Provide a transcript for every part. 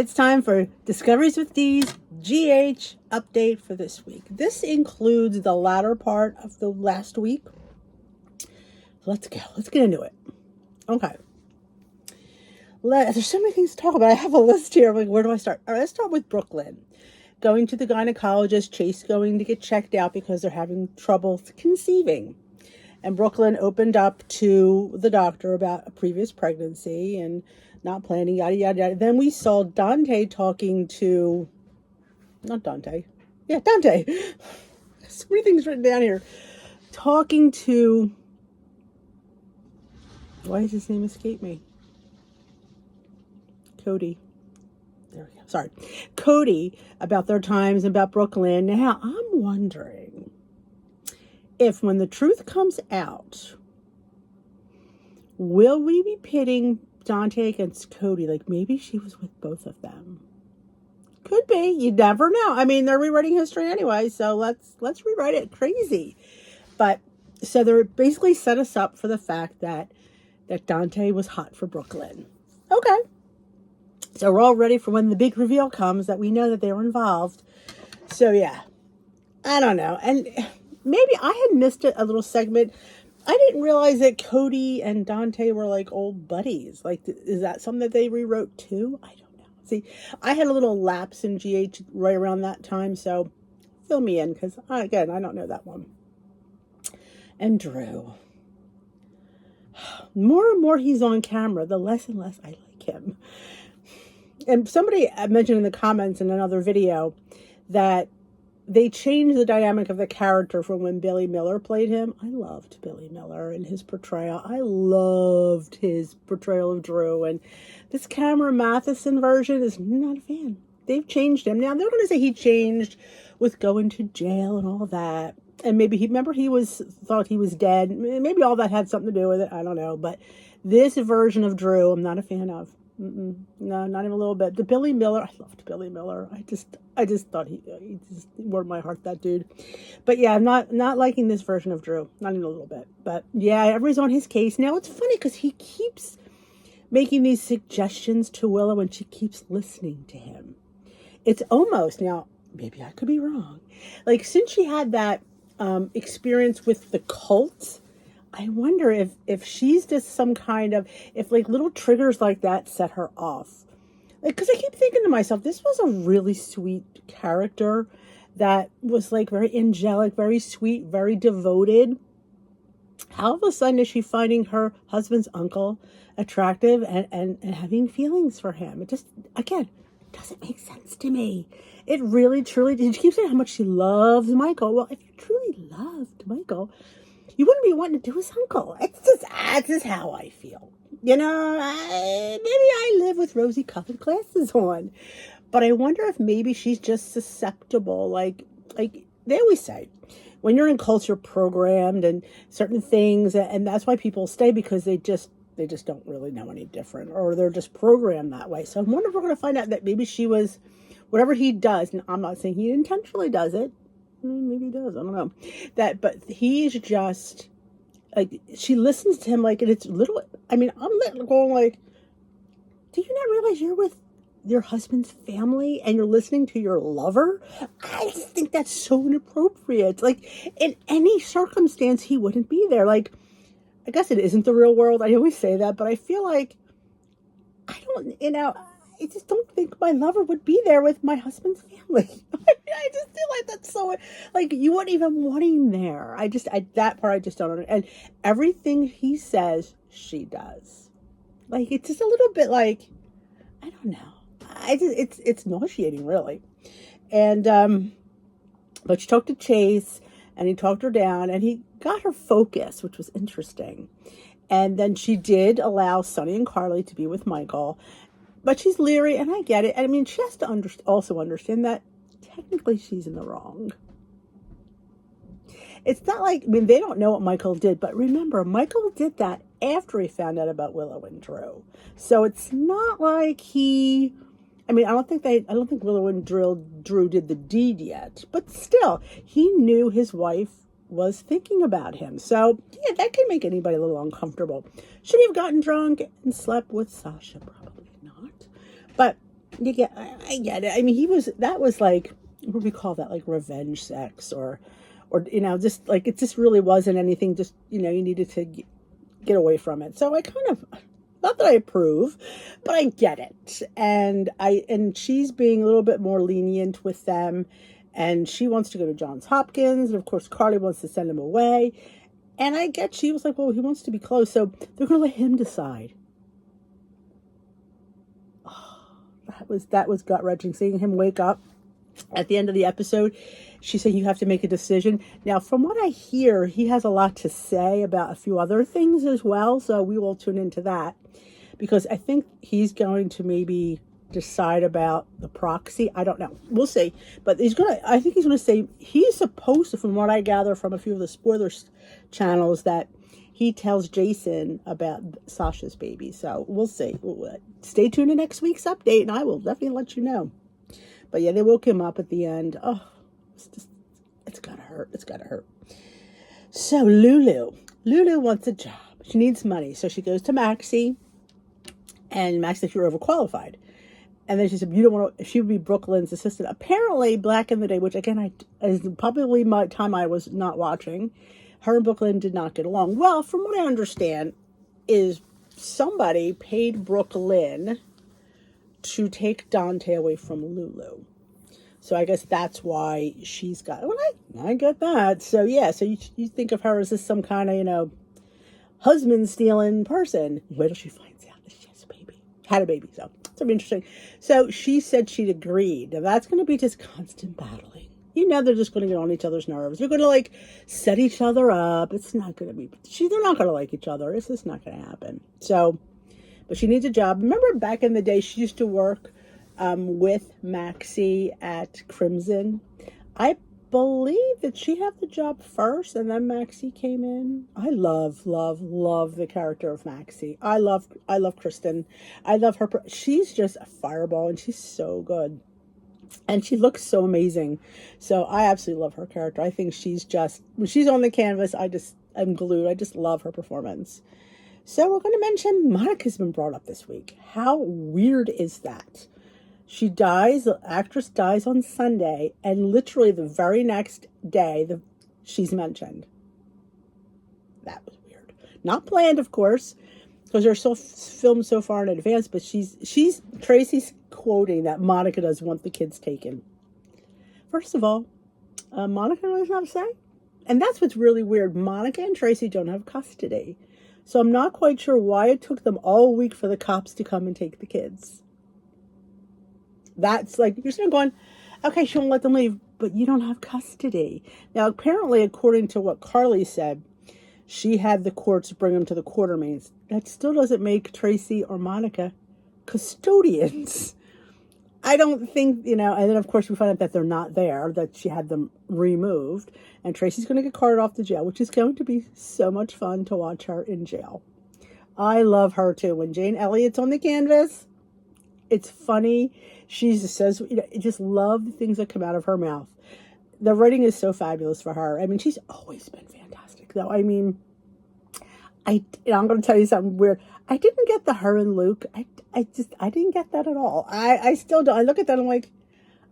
It's time for Discoveries with D's GH update for this week. This includes the latter part of the last week. Let's go. Let's get into it. Okay. There's so many things to talk about. I have a list here. Like, where do I start? All right, let's start with Brooklyn. Going to the gynecologist, Chase going to get checked out because they're having trouble conceiving. And Brooklyn opened up to the doctor about a previous pregnancy and not planning, yada, yada, yada. Then we saw Dante talking to, not Dante. Yeah, Dante. So many things written down here. Talking to, why does his name escape me? Cody. There we go. Sorry. Cody, about their times, about Brooklyn. Now, I'm wondering if when the truth comes out, will we be pitting Dante against Cody? Like, maybe she was with both of them. Could be. You never know. I mean, they're rewriting history anyway, so let's rewrite it crazy. But so they're basically set us up for the fact that Dante was hot for Brooklyn. Okay. So we're all ready for when the big reveal comes that we know that they were involved. So yeah, I don't know. And maybe I had missed a little segment. I didn't realize that Cody and Dante were like old buddies. Like, is that something that they rewrote too? I don't know. See, I had a little lapse in GH right around that time. So fill me in because, again, I don't know that one. And Drew. More and more he's on camera, the less and less I like him. And somebody mentioned in the comments in another video that they changed the dynamic of the character from when Billy Miller played him. I loved Billy Miller and his portrayal. I loved his portrayal of Drew. And this Cameron Matheson version is not a fan. They've changed him. Now, they're going to say he changed with going to jail and all that. And maybe he thought he was dead. Maybe all that had something to do with it. I don't know. But this version of Drew, I'm not a fan of. No, not even a little bit. The Billy Miller, I loved Billy Miller. I just thought he just warmed my heart, that dude. But yeah, I'm not liking this version of Drew, not even a little bit. But yeah, everybody's on his case now. It's funny because he keeps making these suggestions to Willow, and she keeps listening to him. It's almost, now maybe I could be wrong, like since she had that experience with the cult, I wonder if she's just some kind of, if like little triggers like that set her off. Like, because I keep thinking to myself, this was a really sweet character that was like very angelic, very sweet, very devoted. How all of a sudden is she finding her husband's uncle attractive and having feelings for him? It just, again, doesn't make sense to me. It really, truly, she keeps saying how much she loves Michael. Well, if you truly loved Michael, you wouldn't be wanting to do his uncle. It's just how I feel. You know, maybe I live with rosy-colored glasses on. But I wonder if maybe she's just susceptible. Like they always say, when you're in cults, you're programmed and certain things. And that's why people stay, because they just don't really know any different. Or they're just programmed that way. So I wonder if we're going to find out that maybe she was, whatever he does, and I'm not saying he intentionally does it. Maybe he does. I don't know. But he's just, like, she listens to him, like, and it's little, I mean, I'm going like, do you not realize you're with your husband's family and you're listening to your lover? I just think that's so inappropriate. Like, in any circumstance, he wouldn't be there. Like, I guess it isn't the real world. I always say that, but I feel like, I just don't think my lover would be there with my husband's family. I just feel like that's so, like, you wouldn't even want him there. That part I just don't understand. And everything he says, she does. Like, it's just a little bit like, I don't know. It's nauseating, really. And, but she talked to Chase, and he talked her down, and he got her focus, which was interesting. And then she did allow Sonny and Carly to be with Michael. But she's leery, and I get it. I mean, she has to also understand that technically she's in the wrong. It's not like, I mean, they don't know what Michael did, but remember, Michael did that after he found out about Willow and Drew. So it's not like I don't think Willow and Drew did the deed yet, but still, he knew his wife was thinking about him. So yeah, that can make anybody a little uncomfortable. Should he have gotten drunk and slept with Sasha? Probably not. But You get, I get it. I mean, that was like, what do we call that? Like revenge sex or, just like, it just really wasn't anything, just, you needed to get away from it. So I kind of, not that I approve, but I get it. And she's being a little bit more lenient with them. And she wants to go to Johns Hopkins. And of course, Carly wants to send him away. And I get, she was like, well, he wants to be close. So they're going to let him decide. That was gut-wrenching, seeing him wake up at the end of the episode. She said, you have to make a decision. Now, from what I hear, he has a lot to say about a few other things as well. So we will tune into that, because I think he's going to maybe decide about the proxy. I don't know. We'll see. But I think he's going to say, he's supposed to, from what I gather from a few of the spoilers channels, that he tells Jason about Sasha's baby. So we'll see. Stay tuned to next week's update, and I will definitely let you know. But yeah, they woke him up at the end. Oh, it's gotta hurt. It's gotta hurt. So Lulu wants a job. She needs money. So she goes to Maxie, and Maxie thinks you're overqualified. And then she said, you don't want to, she would be Brooklyn's assistant. Apparently, back in the day, which again, is probably my time I was not watching, her and Brooklyn did not get along. Well, from what I understand, is somebody paid Brooklyn to take Dante away from Lulu. So I guess that's why she's got, well, I get that. So yeah, so you think of her as this some kind of, husband stealing person. Wait till she finds out that she has a baby. Had a baby, so it's going to be interesting. So she said she'd agreed. Now that's going to be just constant battling. They're just going to get on each other's nerves. They're going to set each other up. It's not going to be, they're not going to like each other. It's just not going to happen. So, but she needs a job. Remember back in the day, she used to work with Maxie at Crimson. I believe that she had the job first and then Maxie came in. I love the character of Maxie. I love Kristen. I love her. She's just a fireball and she's so good. And she looks so amazing. So I absolutely love her character. I think she's just, when she's on the canvas, I'm glued. I just love her performance. So we're going to mention Monica's been brought up this week. How weird is that? She dies, the actress dies on Sunday, and literally the very next day, she's mentioned. That was weird. Not planned, of course, because they're so filmed so far in advance, but Tracy's quoting that Monica does want the kids taken. First of all, Monica doesn't have a say. And that's what's really weird. Monica and Tracy don't have custody. So I'm not quite sure why it took them all week for the cops to come and take the kids. That's like, you're still going, okay, she won't let them leave, but you don't have custody. Now, apparently, according to what Carly said, she had the courts bring them to the quartermains. That still doesn't make Tracy or Monica custodians. I don't think, and then of course we find out that they're not there, that she had them removed, and Tracy's going to get carted off to jail, which is going to be so much fun to watch her in jail. I love her too. When Jane Elliott's on the canvas, it's funny. She just says, I just love the things that come out of her mouth. The writing is so fabulous for her. I mean, she's always been fantastic, though. I mean, I'm going to tell you something weird. I didn't get the her and Luke. I didn't get that at all. I still don't. I look at that and I'm like,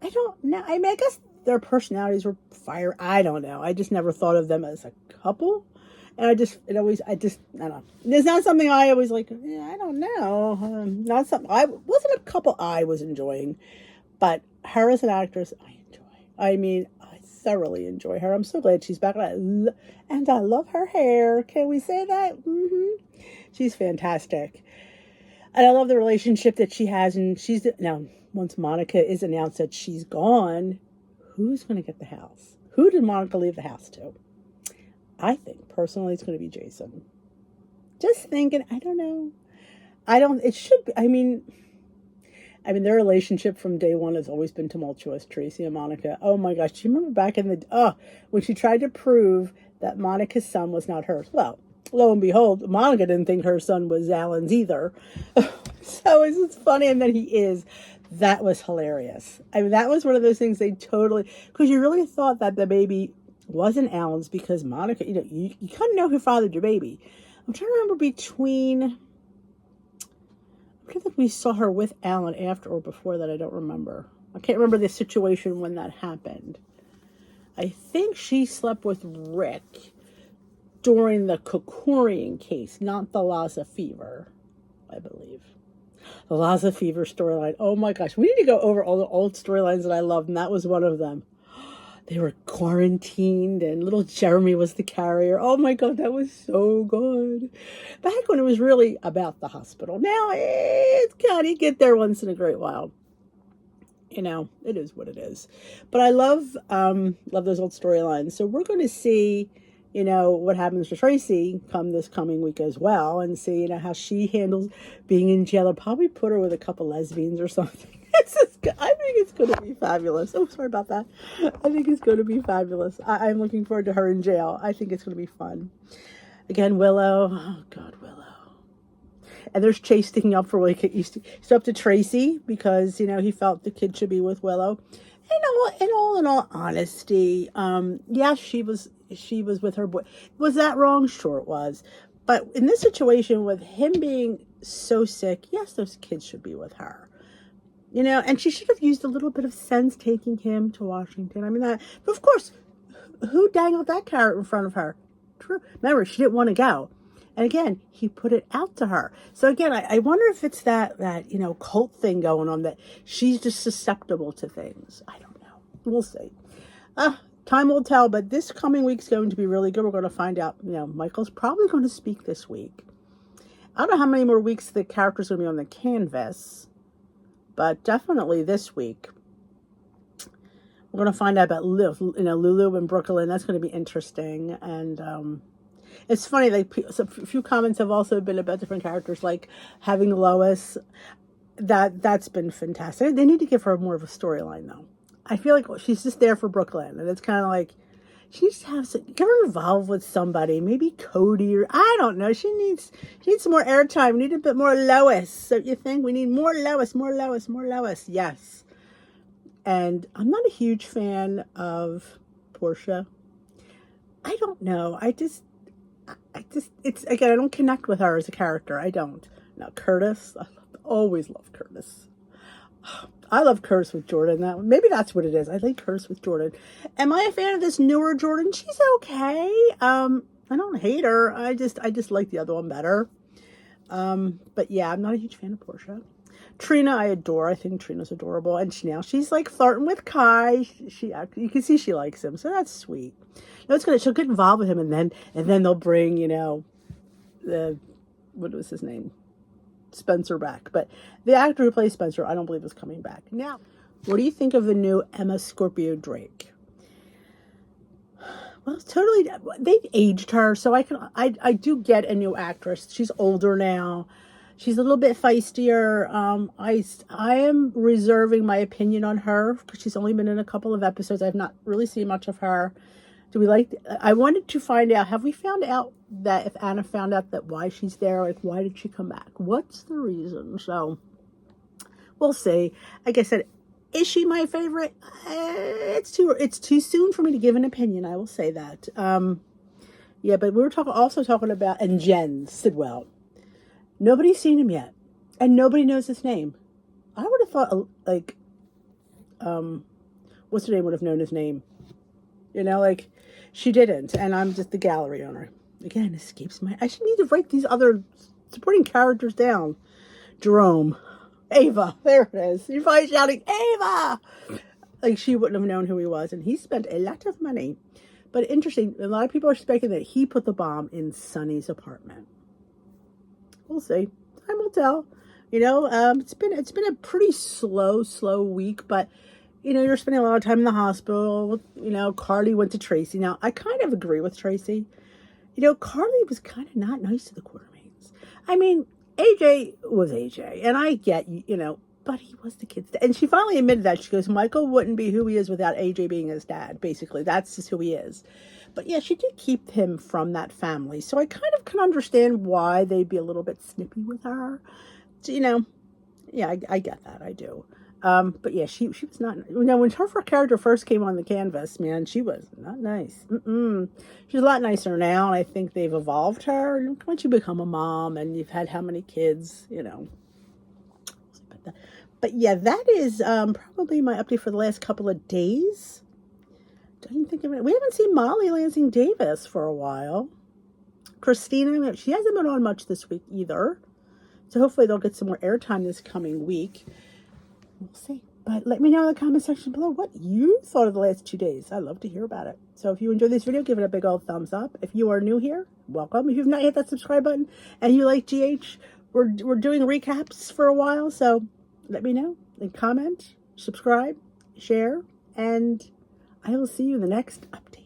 I don't know. I mean, I guess their personalities were fire. I don't know. I just never thought of them as a couple. And I don't know. It's not something I always like, I don't know. Not something, wasn't a couple I was enjoying. But her as an actress, I enjoy. I mean, I thoroughly enjoy her. I'm so glad she's back. And I love her hair. Can we say that? Mm-hmm. She's fantastic. And I love the relationship that she has. And now, once Monica is announced that she's gone, who's going to get the house? Who did Monica leave the house to? I think, personally, it's going to be Jason. Just thinking, I don't know. It should be, I mean, their relationship from day one has always been tumultuous, Tracy and Monica. Oh my gosh, do you remember back in when she tried to prove that Monica's son was not hers? Well, lo and behold, Monica didn't think her son was Alan's either. So it's funny, and then he is. That was hilarious. I mean, that was one of those things because you really thought that the baby wasn't Alan's, because Monica, you couldn't know who fathered your baby. I'm trying to remember I don't think we saw her with Alan after or before that. I don't remember. I can't remember the situation when that happened. I think she slept with Rick during the Kokorian case, not the Lassa Fever, I believe. The Lassa Fever storyline. Oh my gosh. We need to go over all the old storylines that I loved, and that was one of them. They were quarantined, and little Jeremy was the carrier. Oh my God, that was so good. Back when it was really about the hospital. Now, it's kind of get there once in a great while. You know, it is what it is. But I love those old storylines. So we're going to see, you know, what happens to Tracy this coming week as well, and see, you know, how she handles being in jail. I'll probably put her with a couple lesbians or something. I think it's going to be fabulous. Oh, sorry about that. I think it's going to be fabulous. I'm looking forward to her in jail. I think it's going to be fun. Again, Willow. Oh, God, Willow. And there's Chase sticking up for Willow. He's up to Tracy because, you know, he felt the kid should be with Willow. And in all honesty, yeah, she was with her boy. Was that wrong? Sure it was. But in this situation, with him being so sick, yes, those kids should be with her. You know, and she should have used a little bit of sense taking him to Washington. I mean, but of course, who dangled that carrot in front of her? True. Remember, she didn't want to go. And again, he put it out to her. So again, I wonder if it's that, you know, cult thing going on, that she's just susceptible to things. I don't know. We'll see. Time will tell, but this coming week's going to be really good. We're going to find out, you know, Michael's probably going to speak this week. I don't know how many more weeks the character's going to be on the canvas. But definitely this week, we're going to find out about Lulu and Brooklyn. That's going to be interesting. And it's funny, like, a few comments have also been about different characters, like having Lois. That's been fantastic. They need to give her more of a storyline, though. I feel like she's just there for Brooklyn. And it's kind of like, she needs to get her involved with somebody, maybe Cody, or I don't know. She needs some more airtime. We need a bit more Lois. Don't you think? We need more Lois, more Lois, more Lois. Yes. And I'm not a huge fan of Portia. I don't know. It's, again, I don't connect with her as a character. I don't. Now, Curtis, I always love Curtis. I love Curtis with Jordan. Maybe that's what it is. I like Curtis with Jordan. Am I a fan of this newer Jordan? She's okay. I don't hate her. I just like the other one better. But yeah, I'm not a huge fan of Portia. Trina, I adore. I think Trina's adorable. And she's like flirting with Kai. You can see she likes him, so that's sweet. She'll get involved with him, and then they'll bring, you know, what was his name? Spencer back. But the actor who plays Spencer, I don't believe is coming back. Now, what do you think of the new Emma Scorpio Drake? Well, it's totally, they've aged her, so I do get a new actress. She's older now. She's a little bit feistier. I am reserving my opinion on her because she's only been in a couple of episodes. I've not really seen much of her. I wanted to find out, have we found out that if Anna found out that why she's there, like, why did she come back? What's the reason? So we'll see. Like I said, is she my favorite? It's too soon for me to give an opinion. I will say that. Yeah, but we were also talking about, and Jen Sidwell. Nobody's seen him yet, and nobody knows his name. I would have thought, like, what's her name would have known his name. You know, like, she didn't, and I'm just the gallery owner. Again, escapes I should need to write these other supporting characters down. Jerome. Ava. There it is. You're probably shouting, Ava! Like, she wouldn't have known who he was, and he spent a lot of money. But interesting, a lot of people are speculating that he put the bomb in Sonny's apartment. We'll see. Time will tell. You know, it's been a pretty slow week, but you know, you're spending a lot of time in the hospital. You know, Carly went to Tracy. Now, I kind of agree with Tracy. You know, Carly was kind of not nice to the Quartermaines. I mean, AJ was AJ, and I get, you know, but he was the kid's dad. And she finally admitted that. She goes, Michael wouldn't be who he is without AJ being his dad, basically. That's just who he is. But yeah, she did keep him from that family. So I kind of can understand why they'd be a little bit snippy with her. So, you know, yeah, I get that. I do. But yeah, she was not, you know, when her character first came on the canvas, man, she was not nice. She's a lot nicer now, and I think they've evolved her. Once you become a mom and you've had how many kids, you know, about that. But yeah, that is probably my update for the last couple of days. Don't think of it. We haven't seen Molly Lansing Davis for a while. Christina, she hasn't been on much this week either. So hopefully they'll get some more airtime this coming week. We'll see. But let me know in the comment section below what you thought of the last 2 days. I'd love to hear about it. So if you enjoyed this video, give it a big old thumbs up. If you are new here, welcome. If you've not hit that subscribe button and you like GH, we're doing recaps for a while. So let me know and comment, subscribe, share, and I will see you in the next update.